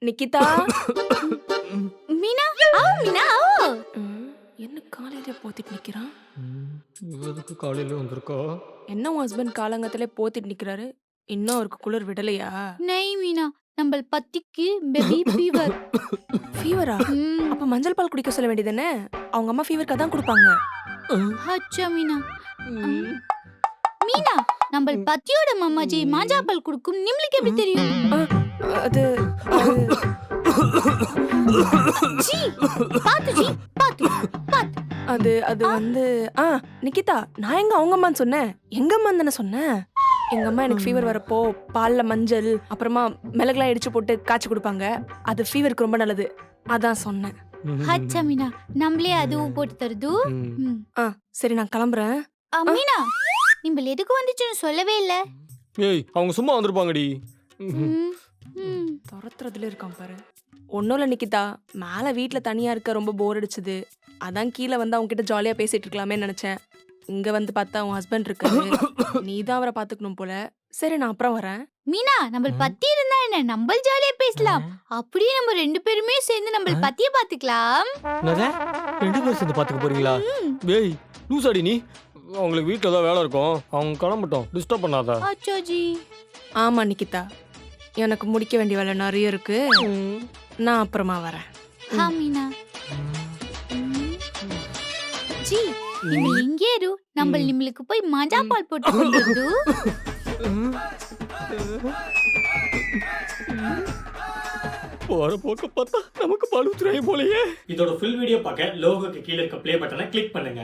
நிக்கிதா. மீனா மீனா என்ன காலையில போத்திட்டு நிக்கிறான்? எதுக்கு காலையில வந்திருக்கா? என்ன உன் ஹஸ்பண்ட் காலங்கத்திலே போத்திட்டு நிக்கிறாரு? இன்னும் அவருக்கு குளிர் விடலையா? நை மீனா நம்ம பத்திக்கு பேபி ஃபீவர். ஃபீவரா? அப்ப மஞ்சள் பால் குடிக்க சொல்ல வேண்டியதானே? அவங்க அம்மா ஃபீவருக்கு அதான் கொடுப்பாங்க. அச்சா மீனா மீனா நம்ம பத்தியோட மாமாஜி மாஞ்சாப்பால் குடுக்கும் நிம்ளுக்கு எப்படி தெரியும்? அது ஜி பாத்து ஜி பாத்து பாத்து அது அது வந்து நிக்கிதா, நான் எங்க அவங்க அம்மான்னு சொன்னேன்? எங்க அம்மா தானே சொன்னேன். எங்க அம்மா எனக்கு ஃபீவர் வரப்போ பால்ல மஞ்சள் அப்புறமா மிளகுலாம் இடிச்சு போட்டு காய்ச்சி கொடுப்பாங்க. அது ஃபீவருக்கு ரொம்ப நல்லது. அதான் சொன்னேன். அச்சா மீனா நம்மளே அதுவும் போட்டு தருது. சரி நான் கிளம்புறேன். மீனா நிம்பல் எதுக்கு வந்துச்சுன்னு சொல்லவே இல்ல. ஏய் அவங்க சும்மா வந்திருப்பாங்கடி. துரத்துறதுல இருக்கான் பாரு. ஒன்னும் இல்ல நிக்கிதா, மேல வீட்ல தனியா இருக்க ரொம்ப போர் அடிச்சுது. அதான் கீழே வந்து அவங்க கிட்ட ஜாலியா பேசிட்டு இருக்கலாமே நினைச்சேன். இங்க வந்து பார்த்தா உன் ஹஸ்பண்ட் இருக்காரு. நீ தான் அவரை பாத்துக்கணும் போல. சரி நான் அப்புறம் வரேன். மீனா நம்ம பத்தி இருந்தா என்ன, நம்ம ஜாலியா பேசலாம். அப்படியே நம்ம ரெண்டு பேருமே சேர்ந்து நம்ம பத்திய பாத்துக்கலாம். என்னது? 2 பேரும் சேர்ந்து பாத்துக்க போறீங்களா? ஏய் லூசாடி நீ. அவங்களுக்கு வீட்ல தான் வேலை இருக்கும். அவங்க கிளம்பட்டும். டிஸ்டர்ப் பண்ணாத. அச்சோ ஜி. ஆமா நிக்கிதா, எனக்கு முடிக்க வேண்டிய வேலை நிறைய இருக்கு. நான் அப்புறமா வரேன். மீனா ஜி நீங்க இங்கே இரு, நம்ம நிம்மளுக்கு போய் மாஞ்சாப்பால் போட்டு கொண்டு வந்து. போற போக்க பார்த்தா நமக்கு பழுத்துறாய் போலயே. இதோட ஃபுல் வீடியோ பார்க்க லோகோக்கு கீழே இருக்க ப்ளே பட்டனை கிளிக் பண்ணுங்க.